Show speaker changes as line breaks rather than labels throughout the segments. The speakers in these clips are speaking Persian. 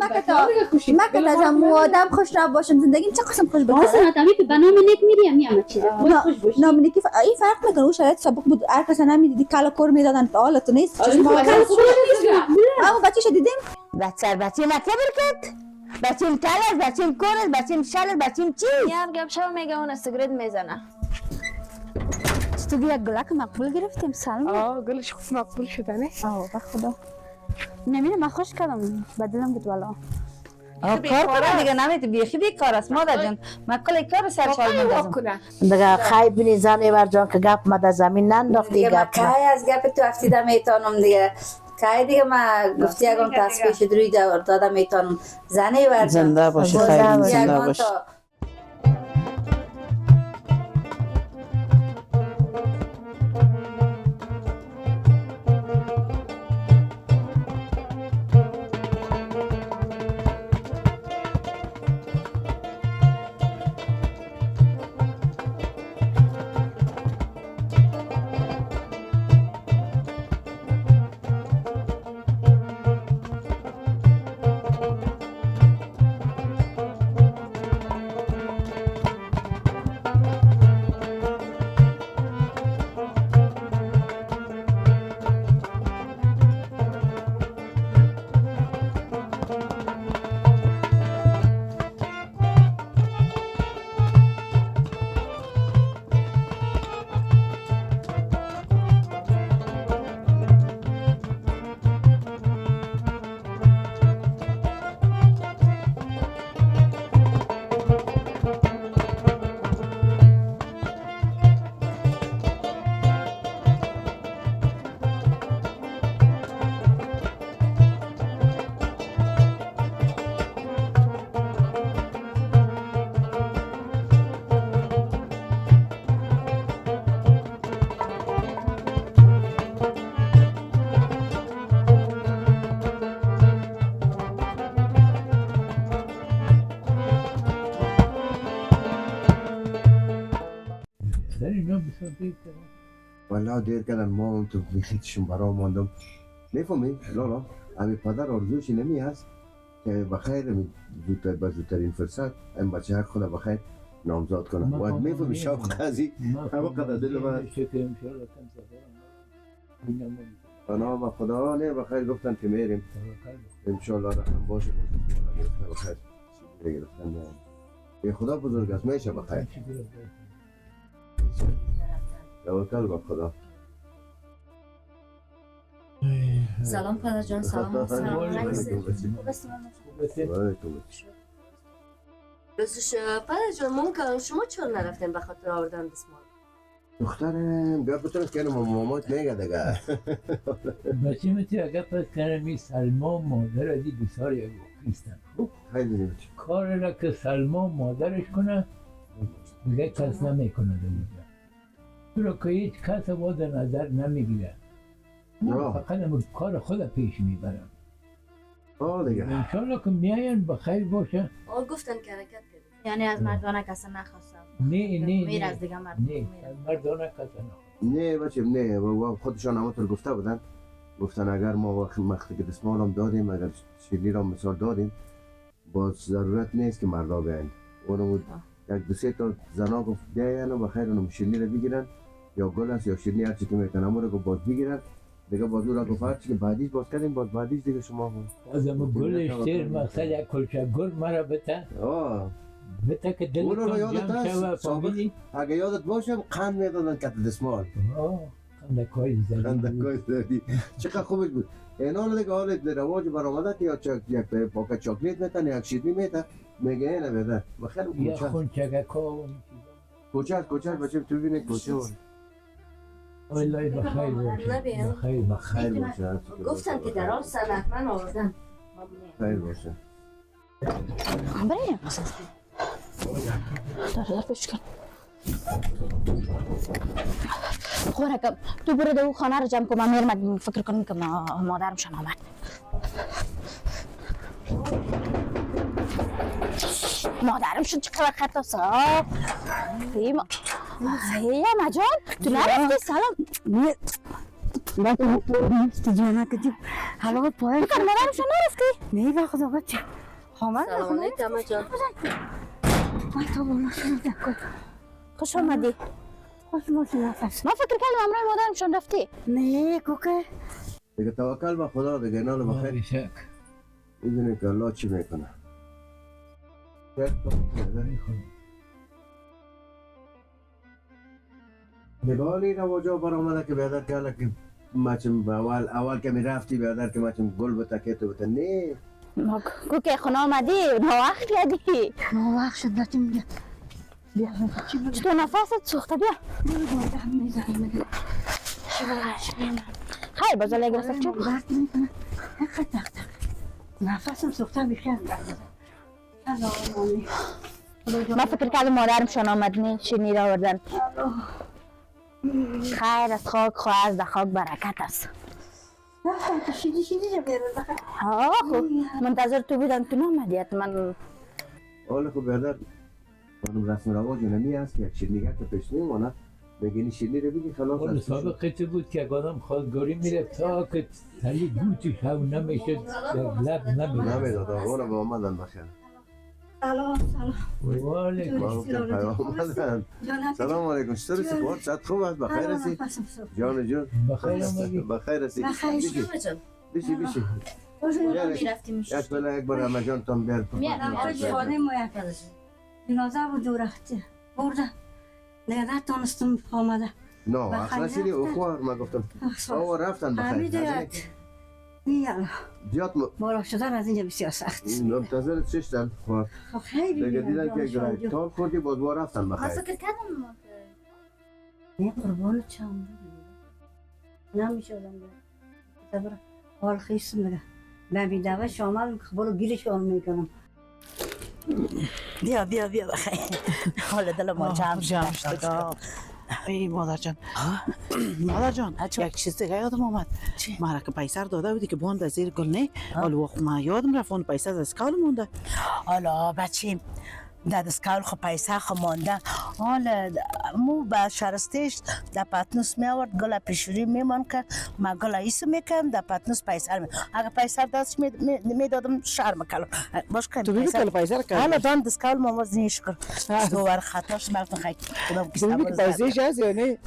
مکت از آدم خوش رفت باشم زندگیم چه قسم خوش بگذره.
واسه نتامی که بنام نیک میری همه چیزه خوش باشی.
نام نیکی این فرق میکنه. اون شرایط سابق بود هر کس نمیدیدی کلا کور میدادن حالت نیست. اما بچه‌ش دیدیم بچه مطلب کرد. بچه‌م کل است، بچه‌م کور است، بچه‌م شل است، بچه‌م چی؟
یه گپ شو میگه اون سیگرت میزنه.
تو یک گلک مقبول گرفتیم سلام.
گلش خوب مقبول شده نه؟
به خدا. نمیدونم من خوش کردم بدلم بود والا. کار کنه دیگه نمیتونی بیخی بیکار است مادر جان. من کل کار سر شال میندازم.
دیگه خای بینی زنی ور جان که گپ مد زمین ننداختی گپ.
کای از گپ تو افتیده میتونم دیگه. کای دیگه من گفتی اگم تصفیش دروی دادم میتونم زنی ور جان.
زنده باشی خیر زنده باشی.
والله دیر کردن ما هم تو بیخیتشون برا ماندم میفهمی لالا همین پدر آرزوشی نمی هست که بخیر زودترین فرصت این بچه حق خدا بخیر نامزاد کنه باید میفهمی شاق قضی همه قدر دل من پناه و خدا نه بخیر گفتن که میریم انشالله رقم باشه بخیر گرفتن به خدا بزرگ است میشه بخیر توکل به خدا.
سلام پدر جان سلام. راستش پدر جان ممکن شما چرا نرفتین به خاطر آوردن دستمال؟
دخترم بیا بتونست که مامات میگه دیگه
بچه میتی اگر پس کنمی سلما مادر ازی بسیار یک نیستن خوب
خیلی
کار را که سلما مادرش کنه دیگه کس نمیکنه دیگه تو را که هیچ کس با در نظر نمیگیره فقط هم کار خود پیش میبرم
دیگه
انشالله که میاین بخیر باشه
گفتن که حرکت کنید
یعنی از مردانه کسی نخواستم
نه
میر از دیگه
مردانه کسی نخواستم
نه بچه نه خودشان همونطور گفته بودن گفتن اگر ما وقتی که دستمال هم دادیم اگر شیرنی را مثال دادیم باز ضرورت نیست که مردا بیاین اونم یک دو سه تا زنا گفت بیاین و بخیر اونم شیرنی را بگیرن یا گل است یا شیرنی هرچی که میکنن اون رو باز بگیرن دیگه باز اون را گفت هرچی که بعدیش باز کردیم باز بعدیش دیگه شما
باز هم گلش تیر مقصد یک کلچه گل مرا بته بته که دلتون جمع شوه فامیلی
اگه یادت باشه قند میدادن کت دستمال
خندکای
زدی چقدر خوبش بود این حال دیگه حالت رواج برآمده که یا یک پاکت چاکلیت میتن یا یک شیرینی میتن میگه اینه بده بخیر
یا خونچگکا
کوچه بچه تو ببینه کوچه
والله بخیر
باشه
گفتن که در آن صنعتمن آوردن
خیر باشه
بریم در پیش کن خورکم تو برو دو خانه رو جمع کن من میرم فکر کنم که مادرم شن آمد مادرم شد چقدر خطا صاف هی مجان تو نرفتی سلام تو جانا کدی حالا پایین کن مادرشون نرفتی؟ نه به خدا بچه حامد
سلام علیکم اما جان.
ما تو بالا شروع کن. خوش آمدی. خوش باشی نفس. ما فکر کردم امروز مادرشون رفتی. نه کوکه.
دیگه توکل به خدا دیگه اینا رو بخیر.
شک
میدونی که الله چی میکنه. نگاهی رواجا برآمده که بیادر که که ماچم اول که میرفتی بیادر که ماچم گل بتکه تو بته نه
کوکه خونه آمدی ناوقت کردی. ناوقت شد بچم بیا. بیا چطور نفست سوخته بیا. خیر بازا لگرفت چون وقت میکنه. نفسم سوخته بیخیر ما فکر کردم مادرمشان آمد نه شیرینی را آوردن. خیر از خاک خواه از خاک برکت است. ها خوب منتظر تو بودم که نامدی حتما.
حالا خب بیادر خانم رسم رواج نمی هست که یک شیرینیگر که پیش میمونه بگینی شیرینی رو بگی خلاص
حال
هست.
سابقه چه بود که آدم خواستگاری میره تا که تلی گوچش هم نمیشه لب نمیده
نمیداد اونو به آمدن بخیر.
سلام
والیکم
ما گفتم پیام آمدن. سلام علیکم چطوری سپور؟ صد خوب است بخیر هستی؟ جان جان
بخیر آمدی
بخیر هستی؟
شما جان.
بیشی
میرفتیم
یک بله یک بار همه جان تام بیار
خانه ما یک جنازه بود دو رفته بردم دیگه نتانستم آمده
نه اصلا شیری او خوار ما گفتم آوا رفتن بخیر
میگم
زیاد
بالا شدن از اینجا بسیار سخت
منتظر چشتن خوار
خیلی
دیگه دیدن که گرای تال خوردی باز با رفتن بخیر
فکر کردم
نه قربان چند نمیشدم صبر حال خیستم دیگه من بی دوش آمدم که برو گیرش آن میکنم
بیا بخیر حال دل ما جمع شد.
ای مادر جان مادر جان یک چیز دیگه یادم آمد مرا که پیسر داده بودی که باند زیر گل نه حالا وقت ما یادم رفت اون پیسر از اسکال مونده
حالا بچیم در دستکال خو پیسه خو مانده حالا مو با شرستش در پتنوس می آورد گل پیشوری میمان که ما گل ایسو میکنم در پتنوس پیسر می اگر پیسر دست می دادم شرم کلم باش کنم
تو ببین کل پیسر کرد
حالا دان دستکال ما وز نیش کر تو ور خطاش مرد خیلی کدام
تو ببین که پیسهش هست یا نه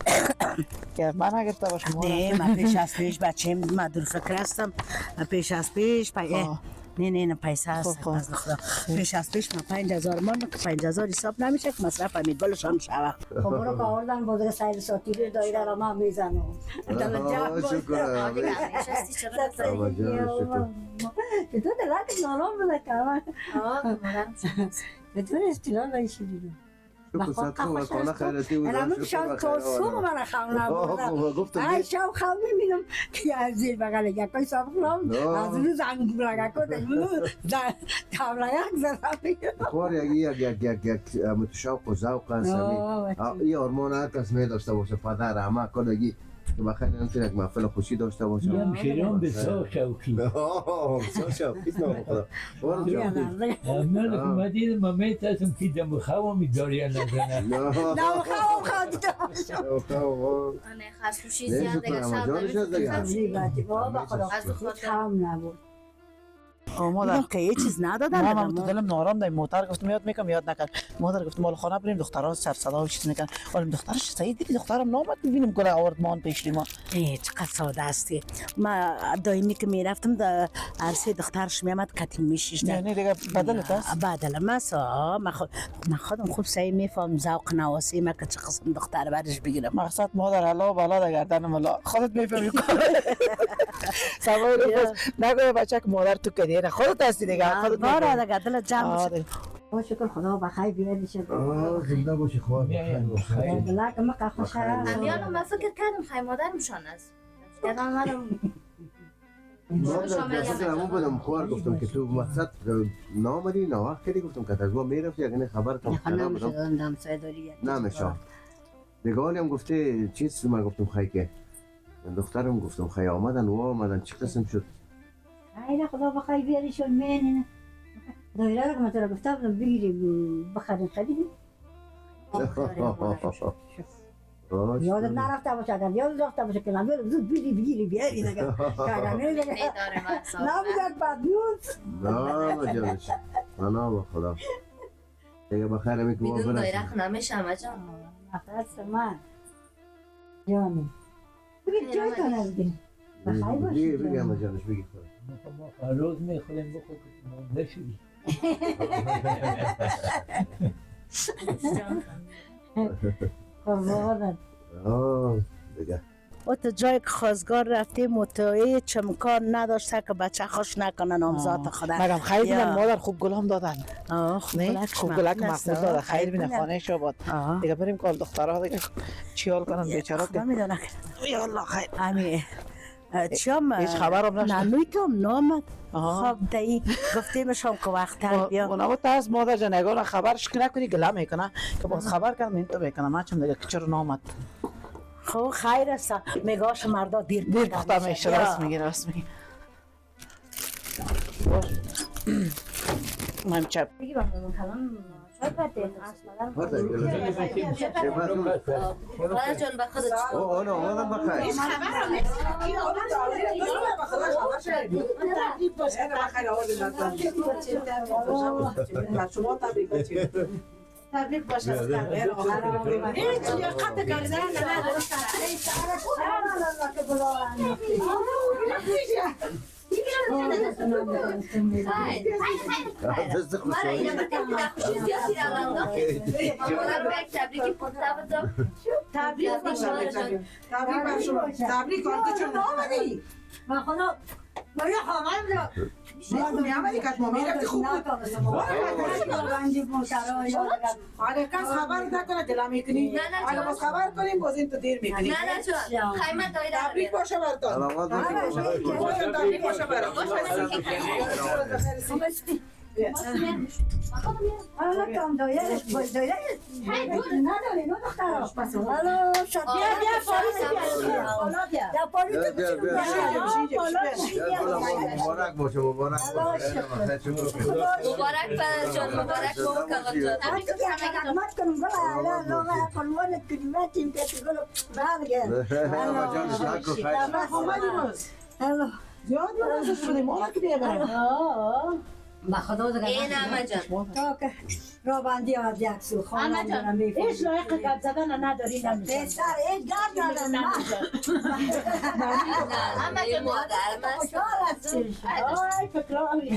که من اگر تا باشم
نه من پیش از پیش بچیم من دور فکر هستم پیش از پیش نه پیسه هست از خدا پیش از پیش ما 5000 مان که 5000 حساب نمیشه که مصرف امیدوارشان شود
خب برو که آوردن بازر سیر ساتیری دایره را ما میزنم
شکر
چطور دلت نارام بده که چطور استیلال بایشیدی
شکر صد خوب خانه خیرتی بود
الان شب تا صبح من خواهم نبودم هر شب خواهم میبینم که از زیر بغل یکای سابق نام از اون زنگ بلگه کده تابلگه زدم
خوار یک متشاق و ذوق هست این آرمان هر کس می داشته باشه پدر همه کدگی که بخیر نمیتونه یک محفل خوشی داشته باشه
یم شیران بسیار شوقی
بسیار شوقی نام خدا
من اومدید ما میترسم که دم خوامی داری یا نزنه
نه خواهم خواهدی
نه خرسوشی زیاد دیگه
خواهم نبود
مادر
که یه چیز ندادن
من تو دلم نارام دای مادر گفتم یاد میکنم یاد نکرد مادر گفتم مال خانه بریم دخترها سر صدا و چیز میکنن ولی دخترش سعید دیدی دخترم نامد ببینیم گل آورد مان پیش ما
چقدر ساده هستی ما دایمی که میرفتم در عرصه دخترش میامد کتیم میشیش
نه دیگه بدلت هست
بدل من خودم خوب سعی میفهم ذوق نواسی ما که چه قسم دختر برش بگیرم
مقصد مادر علا بالا در گردنم علا خودت میفهمی سوال نگوی بچه که مادر تو که دیره خودت هستی دیگه خودت
بارا دیگه دل جمع بشه
با شکر خدا بخیر بیادی شد
زنده باشی خواه
بلک ما که خوشه
امیانو من فکر کردم خیلی مادرمشان است کردم آمدم
من در فکر همون بودم خوار گفتم که تو مقصد نامدی نواق کردی گفتم که از ما میرفتی اگه خبر کم کنم بودم نمیشه دیگه حالی هم گفته چیز من گفتم خیلی که دخترم گفتم خیلی آمدن و آمدن چی قسم شد
خیلی خدا بخیر بیادی شد مینه دایره رو که من تو را گفته بودم بگیریم بخریم خریدیم یادت نرفته باشه اگر یادت رفته باشه که نمیاد زود بیری بگیری بیاری دیگه کاغا
نداره
نبود بدنوز
نه جانش نه با خدا دیگه بخیر همی که ما
بدون
برسیم
دایره نمیشه همه جان
نفس من جانی بگید جای تا نبودیم بخیر باشی
بگی همه جانش بگی خود
ما روز میخوریم بخور که مونده شدی
قربانت
دیگه
و تو جای که خواستگار رفتیم متوعه چمکان نداشته که بچه خوش نکنه نامزاد خدا
مگم خیر بینن
یا.
مادر خوب گلام دادن
خوب
نه
گلک
خوب گلک مقبول داده خیر بینه
بینه.
خانه شو باد دیگه بریم کال دخترها دیگه چیال کنن بیچاره
خدا
که
میدونه
یا الله خیر
امی چیام
هیچ خبرم نشد.
نانوی که هم نامد
آها.
خب دایی گفتیم شام که وقت هر بیا
اونا تو از مادر جان اگر خبرش که نکنی گله میکنه که باز خبر کردم این تو میکنم من چون دیگه که چرا نامد
خب خیر است میگاش مردا دیر
پخته میشه راست میگی راست میگی من چپ
بگی با من کلام شاید بده مادر جان به خودت
آنم بخیر
تبریک باشه هیچ لیاقت کردن
دست خوشحالی
تبریک کن که چون آمدی
من خدا برای خواهرم
می آمدی که ما میرفتی خوب بود اگر کس خبر نکنه دلا میکنی اگر باز خبر کنیم باز این تو دیر میکنی
نه جان خیمه دایره
تبریک باشه براتون تبریک باشه براتون
حالا کام دایرش باید دایرش نداری نو دخترها حالا بیا پاریس
مبارک باشه مبارک باشه
مبارک به جان مبارک به کاغذ جان
خدمت کنم گل الله قربانت کنیم تیم که گل برگرد
جانش نکن خیر
زیاد مرزش شده مالا که بیبرم
با خدا دیگه
این همه جان
تا که را بندی آد یک سو خانم دارم بیفرم
هیچ لایق گپ زدن نداری نمیشه
بسر هیچ گرد ندارم
همه جان مادر
خوشحال هستی
آی فکرام
همه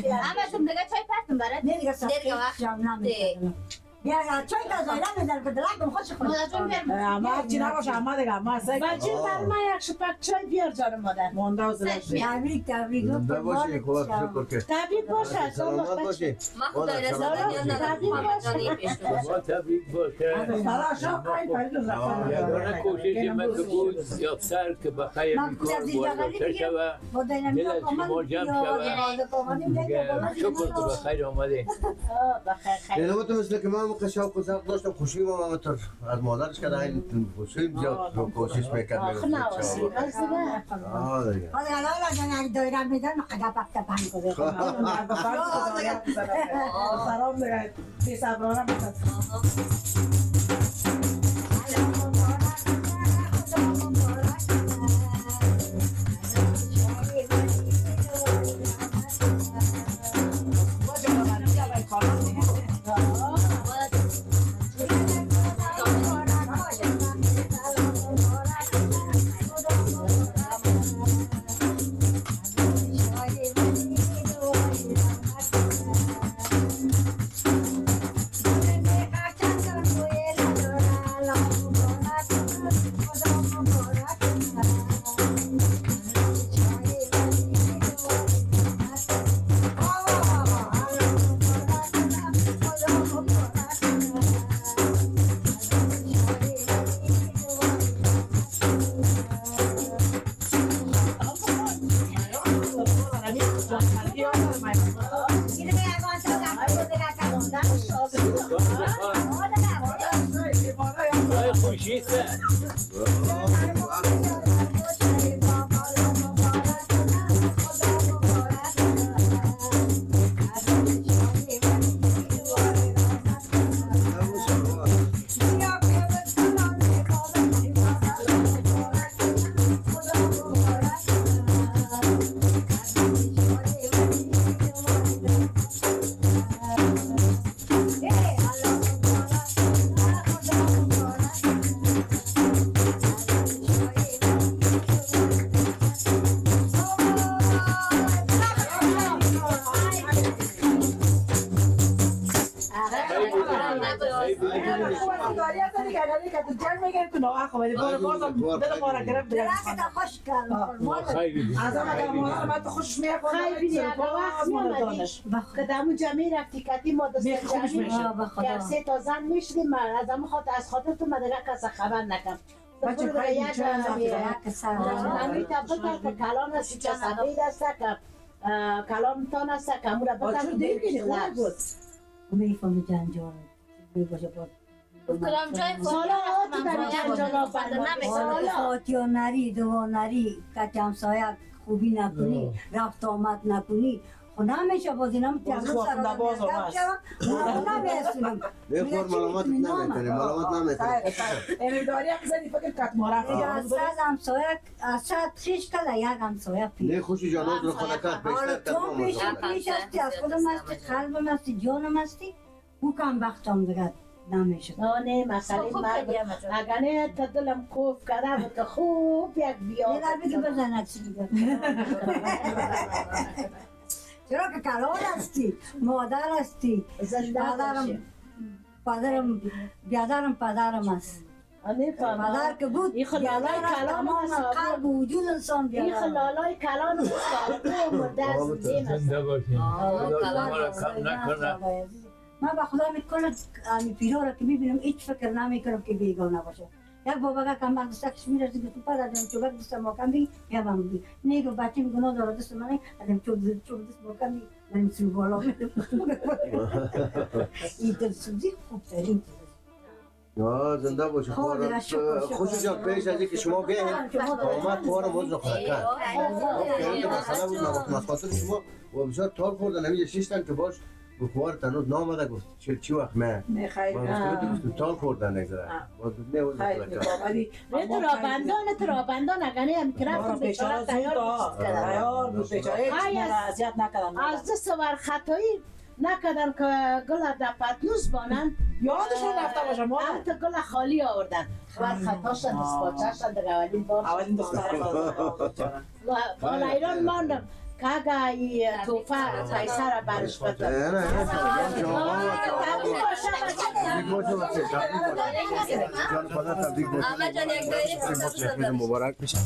جان دیگه چای پستم برات
دیگه
دیگه
سبتی
وقت
شام نمیکنم بیا چای تا زایره میدن به دلکم خوش خود
مادر جان بیار
اما چی نباشه اما دیگه اما سگ
بچه بر ما یک شپک چای بیار جان مادر
مانده و زلش
تبریک
زنده باشی خوب شکر که
تبریک باشه
سلامت باشی
ما خود دایره زدن یا ندارم مادر جان این پیش
ما تبریک باشه
سلام شب خیلی فرید
یگانه کوشش من که بود یافتر که بخیر این کار بالاتر شوه دل از شما جمع شوه دیگه شکر که بخیر آمده
یعنی تو مثل که من موقع شوق و ذوق داشتم خوشی ما همونطور از مادرش که این خوشی زیاد کوشش میکرد
آخ نواسی
دیگه
حالا حالا جان دایره میدن قدر بکت پنگ کنه
سلام دیگه بی صبرانه بسد داری از دیگه اگر که تو جنگ میگیری تو نواه خوبه بازم دل ما را گرفت
درخت خوش کردم
خیلی
از آن اگر مادر من تو خوشش میکنه
خیلی بینی اگر وقت میامدی که دمو جمعی رفتی کتی ما دست
خوبش
جمعی
میشه
که 3 تا زن میشدیم من از همون خاطر از خاطر تو مدرک کس خبر نکم
بچه خیلی چه
نمی تبقی که کلان هستی چه سفید است که کلان تان است که امورا
بچه دیر کنی خواه بود
میفهمی جنجال میباشه با
کدام جای خود
سالا تو در جنجال
فاتیا نری دوا نری که همسایه خوبی نکنی رفت آمد نکنی خب نمیشه بازی نمیشه نمیستونم
بخور ملامت نمیتونی ملامت نمیتونی
امیدواری هم زدی فکر کت مارفت
از همسایه از صد خیش کده یک همسایه پیش
نه خوشی جانوز رو خونه کرد
حالا
بیشتر
تو پیش هستی از خودم هستی قلبم هستی جانم هستی او کم بختم دیگه نمیشه
نه مسئله مرد اگر نه تا دلم کوف کرده بود که خوب یک بیا
یه در بگی بزن چی دیگه چرا که کلان هستی مادر هستی بیادرم پدرم هست پدر که بود
این خلالای کلان
تمام قلب و وجود انسان
این
بیادر
خلالای کلان است که مرده است
زنده باشین خدا ما را کم نکنه
من به خدا میکنم امی پیرا را که میبینم هیچ فکر نمیکنم که بیگانه باشه یک بابا کم وقت دستش میرسه که تو پدر جان چوبک دست ماکم بی یا من بی نیگو بچه میگناه داره دست منه ادم چوب دست ماکم بی من سو بالا میرم این دلسوزی خوب ترین
زنده باشه خوشی جان پیش از اینکه شما بیاین آمد پاره موز رو خونه کرد مثلا بود نخاطر شما و بسیار تار خوردن نمیشه شیشتن که باش بخوار تنوز نامده گفت چی وقت من گفتم تار خوردن نگذاره باز نه وزن
نه ترابندان اگه هم که رفتم بیچاره
تیار بود بیچاره اذیت نکردن
از دست ور خطایی نکردن که گل در پتنوس بانن
یادشون رفته باشه ما
تا گل خالی آوردن ور خطاشن اسپاچهشن در اولین بار
اولین دختر
و حالا ایران ماندم که اگه این توفه پیسه را برش بدن
مبارک میشه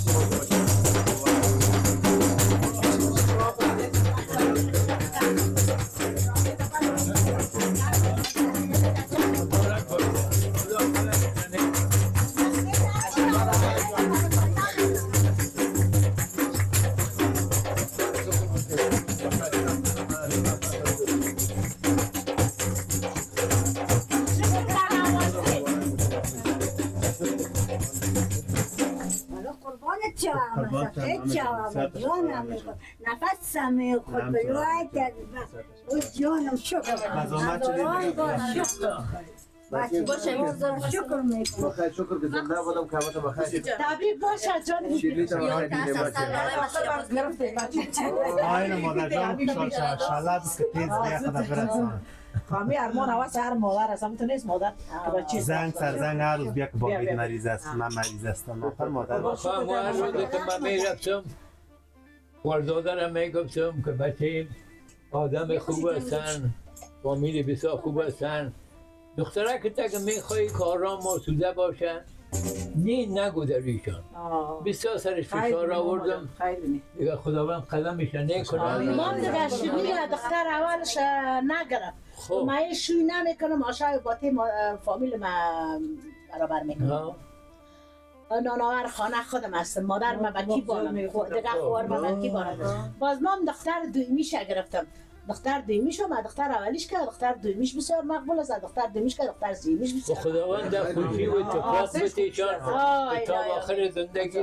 نفسم خود بلوی کرد و جانم شکر شکر میکنم
بخیر شکر که زنده بودم که همتون بخیر
تبریک باشه جان
شیرینی تا بخیر دیده
آینه مادر جان خوشحال شد شالله بس که تیز بیاخده برسان
خواهمی ارمان هواس هر مادر است هم تو نیست مادر
زنگ سر زنگ هر روز بیا که بابید مریض است من مریض هستم آخر مادر
ما هر روز که من میرفتم وردادرم میگفتم که بچه آدم خوب هستن فامیلی بسیار خوب هستن دختره که تا که میخوایی که آرام آسوده باشن نگو در ایشان بسیار سرش فشار آوردم دیگه خداوند قدمش نکنه
ما دیگه شیرینی دختر اولش نگرفت من شوی نمیکنم آشای باتی فامیل ما برابر میکنم ناناور خانه خودم هستم مادر ما بکی بانم دیگه خوار ما بکی بانم باز ما دختر دویمیش گرفتم دختر دویمیش و دختر اولیش که دختر دویمیش بسیار مقبول است دختر دویمیش که دختر سیمیش بسیار
خداوند در خوشی و اتفاق بتیشان تا آخر زندگی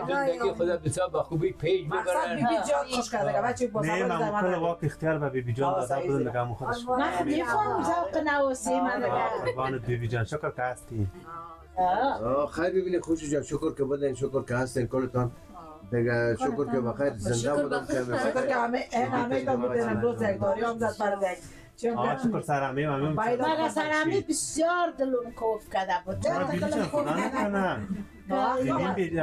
خدا بسیار با خوبی پیش ببرن
بیبی جان خوش کرده بچه با
نه من کل واقع اختیار به بیبی جان داده بودن دیگه همون خودش
من خب میفهم ذوق نواسی من دیگه
قربانت بیبی جان شکر که هستی
خیر ببینید خوشی جان شکر که بودین شکر که هستین کلتان دیگه شکر که بخیر زنده بودم
شکر که همه تا بودین امروز یک داری هم زد برده
شکر سرمی
مگه سرمی بسیار دلون کوف کرده بود
بیبی جان خدا نکنم همین بیبی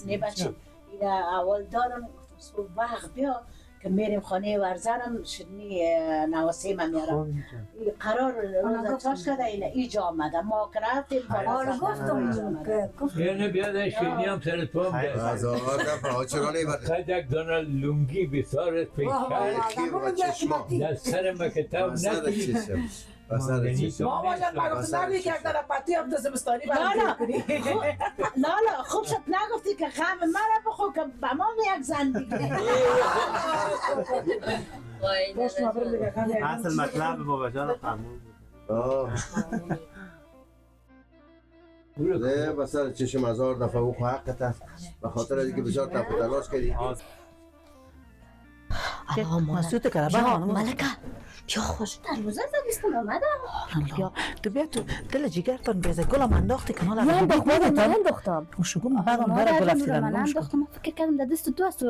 نه بچه این اول دارم گفتم وقت بیا که میریم خانه ورزنم شدنی نواسه من میارم قرار روز چاش کده اینجا آمده ما که رفتیم
آره گفتم که
یعنی بیاد شیرینی هم سر تو هم ده
هزار دفعه چرا نیبرد
خد یک دانه لونگی بسارت پیکر
کی و چشما
در سر مکتب
بسر
نکنی
چشم بسر چشم
ماما جان ما گفت نبی که در پتی هم زمستانی
لالا لالا خوب شد نگفتی که غم مرا بخور که به ما یک زن دیگه
اصل مطلب بابا جان فرمون
ده بسر چشم هزار دفعه او حقت است به خاطر اینکه بسیار تپ و تلاش کردی
مسعود کرده
یا
خانم
ملکه یا خوش ترموزه زمستون آمده
الله تو بیا تو دل جیگرتون بیزه گلم انداختی که مالا
من انداختم من انداختم
شگون بعدم داره گل افتیدن
من انداختم فکر کردم در دست تو است
تو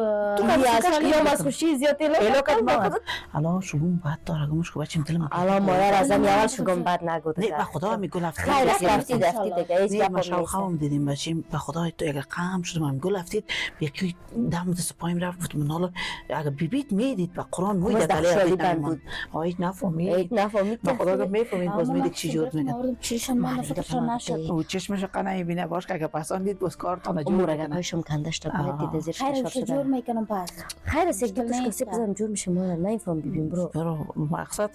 یا از خوشی زیاد
ایلو کد ما الان شگون بعد داره گمش که بچیم دلم
الان مادر ازم اول شگم بد نگفت
نه به خدا می گل افتید
خیر رفتی دیگه هیچ
نه
گپ
ما شب
نیست
خوام دیدیم بچیم به خدا تو اگر قام شدم من گل افتید یکی دم دست پایم رفت منال اگر بیبیت میدید به قرآن موید دلی بود آید نفهمید
نفهمید
به خدا که میفهمید باز میدید چی جور میگه
چشم من فکرشون نشد
او چشمش قنای بینه باش که پسان دید باز کارتون جور
امور اگه
کنه
پایشم کندش تا کنه دید زیر
خیرش
شده
جور میکنم پس
خیر است یک دوتش کسی بزنم جور میشه ما نمیفهم ببین برو
برو مقصد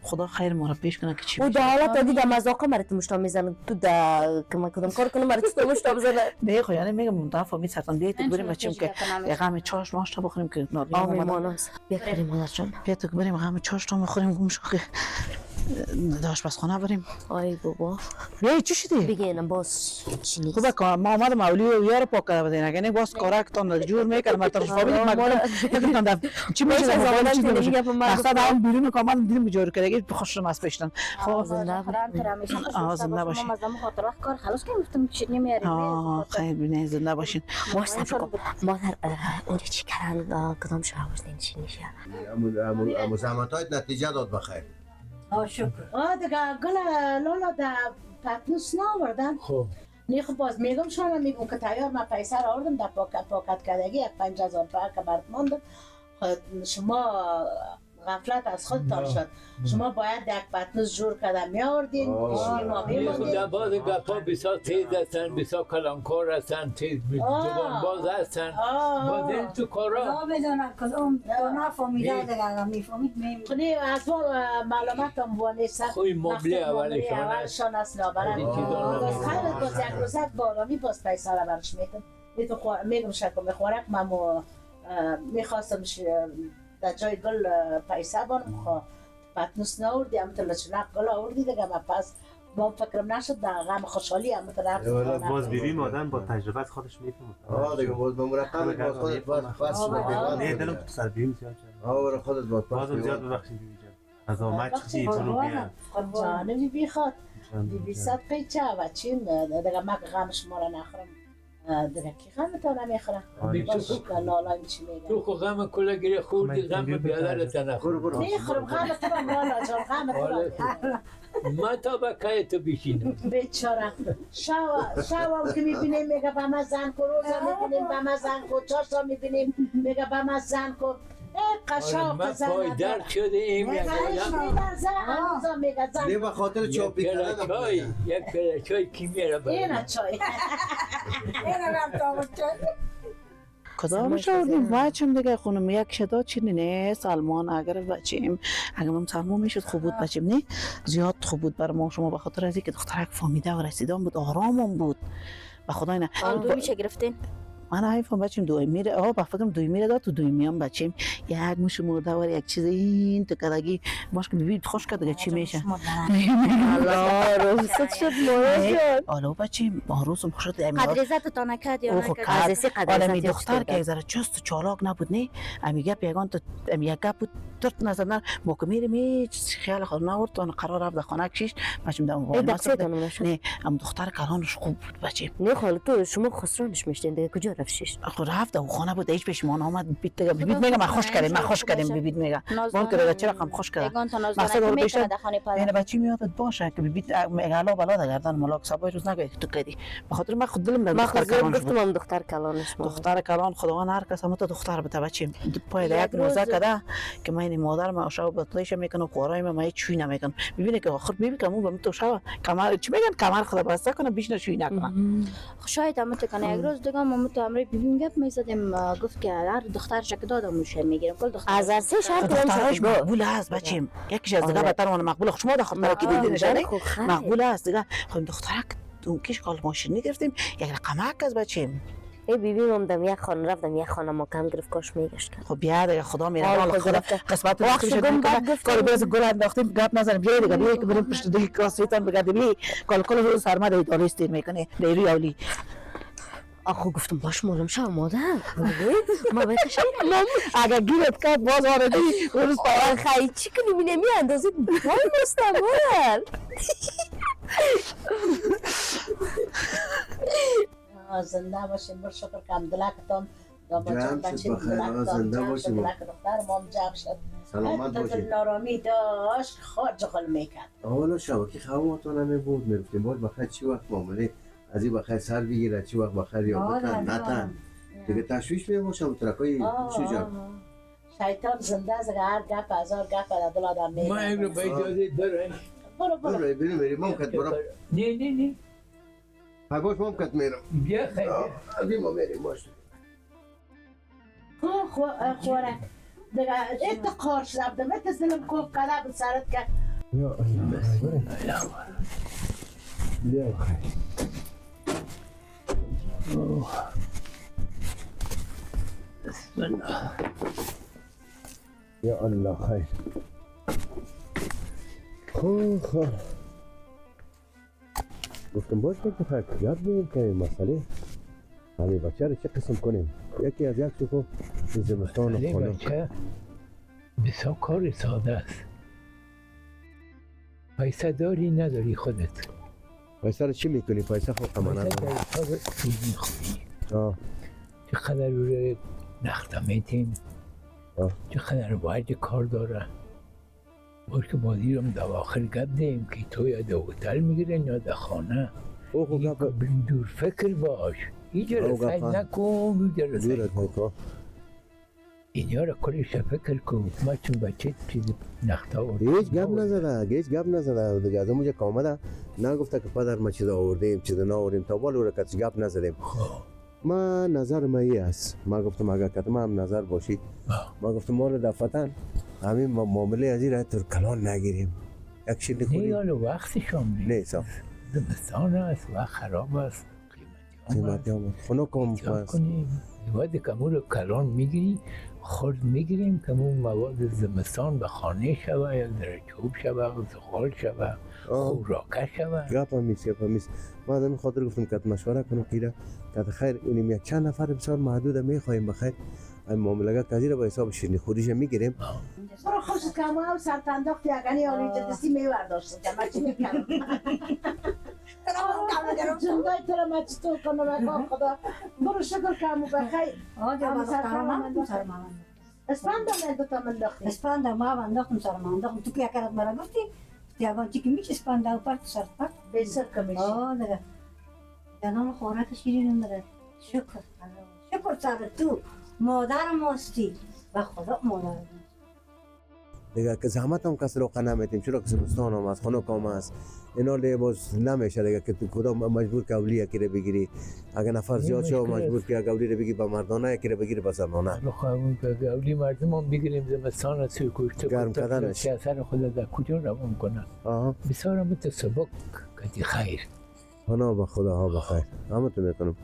خدا خیر ما را پیش کنه که چی
او در حالت دیدم مذاقه مرا تو مشتا میزنه تو دا کم کدام کار کنه مرا تو مشتا بزنه
نه خو یعنی میگم متفاهمید سرتان بیایید بریم بچیم که یقام چاش ماش تا بخوریم که
آمی ماناس بیا بریم مادر جان
بیا تو بریم یقام چاش تا بخوریم گوش که آشپزخانه بریم
آی بابا
بیا چی شدی
بگینم باز چی نیست
خوبه که ما آمدم اولی و یار پاک کرده بدین اگه نه باز کارکتون جور میکنم ما طرف فامیل ما چی میشه ما چی میشه مقصد هم بیرون که آمدم دیدم جور کرده خوشم از پیشتن
خب زنده
زنده باشین
ما زمان خاطر وقت کار خلاص کردم گفتم چی نمیاریم
خیر بینه زنده باشین
باش صبر کن مادر اونجا چی کردن کدام شهوز نمیشه
امو زحمتایت نتیجه داد بخیر
شکر
دیگه گل لالا در پتنوس ناوردن
خب
نه خب باز میگم شما میگم که تیار من پیسه را آوردم در پاکت کردگی 5000 تومان که برات ماند شما غفلت از خودتان شد شما باید یک پتنوس جور کرده میآوردین ما میموندیم
در باز گپا بسیار تیز هستن بسیار کلانکار هستن تیز زبان باز هستن باز این تو کارا
بدونم کدوم تو نفهمیده دیگه میفهمید
کنی از ما معلومات هم وانسته
خوی مبلی
اولشان است نابرد خیلی باز یک روزت بارامی باز پیسه را برش میتون میگم شکل میخورک من میخواستم در جای گل پیسه بانم پتنوس ناوردی همه لچنق گل آوردی دیگه من پس با فکرم نشد در غم خوشحالی همه رفت
باز بیبی آدم با تجربه از خودش میفهمه
دیگه باز به مرتب باز خودت باز پس
نه دلم تو سر بیبی زیاد شد
برو خودت باز پس
بازم زیاد ببخشید بیبی جان از آمد چی جنو بیان
جانه بی خواد بی صدقه چه و چیم دیگه من غم شما را نخورم دیگه کی غم تو نمیخوره باش که لالا این چی میگه
تو خو غم کلا گیره خوردی غم بیادرت نخور
میخورم غم تو را لالا جان غم تو را
ما تا با که تو بیشینم
بیچاره شوا که میبینیم میگه به من زن کو روزا میبینیم به من زن کو چاشا میبینیم میگه به من زن کو قشاق زن
من پای درد شده این
میگه زن
نه به خاطر چاپی کردن
یک پیله چای کی میره
اینا چای اینا رفت آورد چای
کدامش آوردیم بچم دیگه خونم یک شدا چی نه سلمان اگر بچیم اگر من سلمان میشد خوب بود بچیم نه زیاد خوب بود بر ما شما به خاطر از اینکه دخترک فهمیده و رسیدان بود آرامم بود به خدا اینه
دو میشه گرفتین
من حیفم بچیم دوی میره با فکرم دوی میره داد تو دوی میام بچیم یک موش مرده ور یک چیز این تو کدگی باش که ببین خوش کدگه چی میشه
الله روست شد مورد
حالا بچیم آروسم خوش شد
قدرزت تا نکرد یا نکرد
عزیزی
آدمی دختر که زره چست و چالاک نبود نه امیگه پیگان تو امیگه بود ترت نزدن ما که میریم خیال خود نورد تا قرار رفت خانه کشیش بچیم دم وای
نه ام
نه ام دختر کلانش خوب بود بچیم
نه خاله تو شما خسرانش میشتین دیگه کجا رفتش
خود رفت و خانه بود هیچ پشمان آمد بیت میگه ما خوش کردیم ما خوش کردیم بیبیت میگه مال کرده چرا کم خوش کرده مقصد اون بیشتر یعنی بچی میاد باشه که بیبیت میگه الا بلا گردن ملاک صبح روز نگه تو کردی به خاطر من خود دلم
ما
دختر
خود
کلان
گفتم هم دختر کلانش ما
دختر کلان خداوند هر کس هم تو دختر بده بچیم پای یک روزه کده که من این مادر ما شاو بطلیش میکنه قورای ما چوی نمیکنه ببینه که آخر بیبی کمو به تو شاو کمر چی میگن کمر خدا بسته کنه بیش نشوی نکنه
شاید هم تو کنه یک روز دیگه ما تو امری بیبیم گپ میزدیم گفت که هر دختر شک دادم میشه میگیرم کل دختر
از سه شرط
دخترش مقبول است بچیم یکیش از دیگه بهتر اون مقبول شما دختر کی دیدین نشانه مقبول است دیگه خود دخترک اون کیش کال ماشین گرفتیم یک رقمک از بچیم
ای بیبی مام دم یک خانه رفتم یک خانه ما کم گرفت کاش میگشت
خب بیا دیگه خدا میره حالا خدا قسمت
وقت گم بعد گفتم
کار برس گل انداختیم گپ نزنیم بیا دیگه بیا که بریم پشت دیگه کاسیتان بگردیم بیا کل روز سرما دی دالیستین میکنه دیروی اولی
آخو گفتم باش معلوم شو مادر ما بهش مام
اگه گیرت کرد باز واردی روز
پاور خیلی چی کنی می نمی اندازه وای مستمر
زنده باشیم بر شکر که عبدالکتان
جمع شد بخیر زنده باشیم
دختر مام جمع شد
سلامت باشیم
نارامی داشت خود جغل میکرد
حالا شبکه خوابتون همه بود میرفتیم باید بخیر چی وقت معامله از این بخیر سر بگیره چی وقت بخیر یا بتن نتن دیگه تشویش میباشم ترکای شو جان
شیطان زنده از هر گپ هزار گپ در دل آدم میگه
ما این رو به اجازه دارم
برو
بریم بریم ممکن برم
نه
باش ممکن میرم
بیا خیلی
ابی ما میریم باش
خوره دیگه ایت قارش رفتم ایت دلم کوف کلا به سرت که
یا بیا خیلی
بسم الله
یا الله خیر خوب گفتم باش بخیر یاد بگیم که مسئله همین بچه رو چه قسم کنیم یکی از یک شکو زمستان و خانم
بچه بسیار کار ساده است پیسه داری نداری خودت
پیسه رو چی میکنی؟ پیسه خود امانت
پیسه در حساب پول میخوری چقدر روی نخته میتیم چقدر باید کار داره باید که بازی رو دواخر گپ دیم که تو یا در هتل میگیرن یا در خانه دور فکر باش اینجا رسید نکن اینجا رسید کن اینجا را کلش فکر کن ما چون بچه چیز نخته آورده
هیچ گپ نزده دیگه از اونجا که آمده نگفته که پدر ما چیز آوردیم چیز نآوردیم تا بالا رو کسی گپ نزدیم ما نظر ما ای است ما گفتم اگر کتم هم نظر باشی ما گفتم ما رو دفتن همین معامله از این را تر کلان نگیریم یک شیلی
کنیم نه حالا وقتش هم
نیست
زمستان است و خراب است
قیمتی هم خونو کم
کنیم باید کمون رو کلان میگیریم خورد میگیریم که اون مواد زمستان به خانه شوه یا در چوب شوه زغال شوه خوراکه شوه
گپ هم میست ما از این خاطر گفتم که مشوره کنم که خیر اینیم یک چند نفر بسیار محدود میخواهیم بخیر این معاملگاه کذی رو با حساب شیرینی خوریش میگیریم
برو خوشت که ما سرطنداخت یگنی آلی جدسی میورداشت که ما چی میکنم جندای تو را ما چطور کنم خدا برو شکر که همو بخیر اسپند هم اندتا من داختی
اسپند هم انداختم سر من انداختم تو که یکرات مرا گفتی دیگه چی که میشه اسپند هم پرت سر پرت
بیسر کمیشی
دیگه جنان خوراک شیرین داره شکر سر تو مادر ماستی و خدا مادر
دیگه که زحمت هم کسی رو نمیتیم چرا که زمستان هم است خانه کام است اینا دیگه باز نمیشه دیگه که تو کدام مجبور که اولی یکی رو بگیری اگه نفر زیاد شو مجبور که اولی رو بگیری با مردانه یکی رو بگیری با زنانه
بخواهیم که اولی مردم هم بگیریم زمستان است کشته
گرم کردنش
سیاست خود در کجا روان کنن بسیار هم سبک کتی خیر
خانه با خدا ها بخیر همه تو میکنم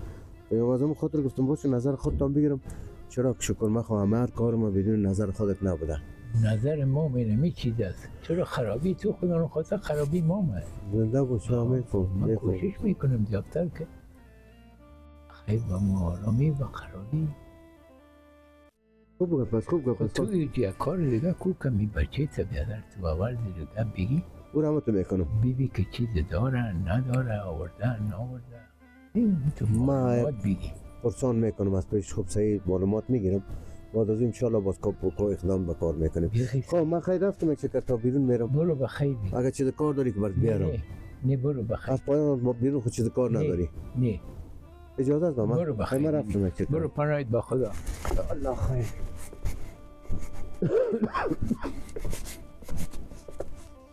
دیگه بازم خاطر گفتم باشه نظر خودتان بگیرم چرا که شکر مخواهم هر کار ما بدون نظر خودت نبوده
نظر ما می چیز است چرا خرابی تو خدا رو خواست خرابی ما است
زنده باشه
من کوشش میکنم زیادتر که خیلی با ما آرامی و خرابی
خوب گفت پس
تو یک کار دیگه کو کمی بچه بیادر تو باور دیگه بگی
او رو تو میکنم
بیبی که چیز داره نداره آورده نآورده این تو ما بگی
پرسان میکنم از پیش خوب صحیح معلومات میگیرم بعد از ان شاء الله باز کو اقدام به کار میکنیم. خب من خیلی رفتم یک چکر تا بیرون میرم.
برو بخیر.
اگر چیز کار داری که برات بیارم.
نه برو بخیر.
از پایان ما بیرون خود چیز کار نداری.
نه
اجازه است من.
برو بخیر.
من رفتم یک چکر.
برو پناهت با خدا.
الله خیر.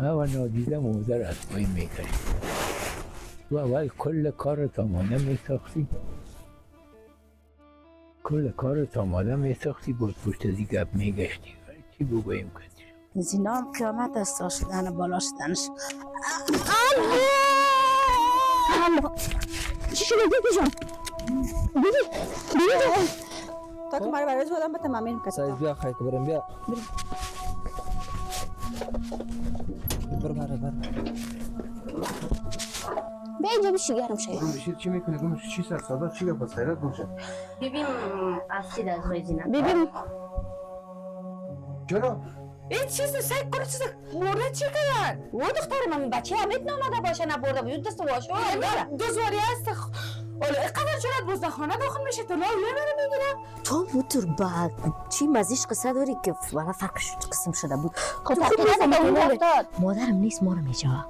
او نادیده موزر از پای میکنی. تو اول کل کارت آماده میساختی. کل کارت آماده میساختی بود پشت ازی گپ میگشتی. چی بگویم کسی؟
زینا هم قیامت است تا شدن بالا شدنش.
چی شده دیدی جان؟ دیدی؟ تا که مرا برای زودم به تمامین کسی.
سایز بیا خیلی بریم بیا. برو بر.
بیا اینجا بشی گرم شد.
بشیر چی میکنی؟ گم چی سر صدا چی گفت خیرت باشه.
ببین از چی دست روی زینه
ببین
چرا؟
این چیز سگ کنه چیز مرده چی کردن؟ و دختر من بچه همت نامده باشه نبرده بود دست واشو دوزواری هست اولا اینقدر جرات بزدخانه داخل میشه تو لاوله منو میگیرم
تو بودر بعد چی مزیش قصه داری که والا فرقش قسم شده بود.
خب تحقیقات اون افتاد
مادرم نیست ما رو میجا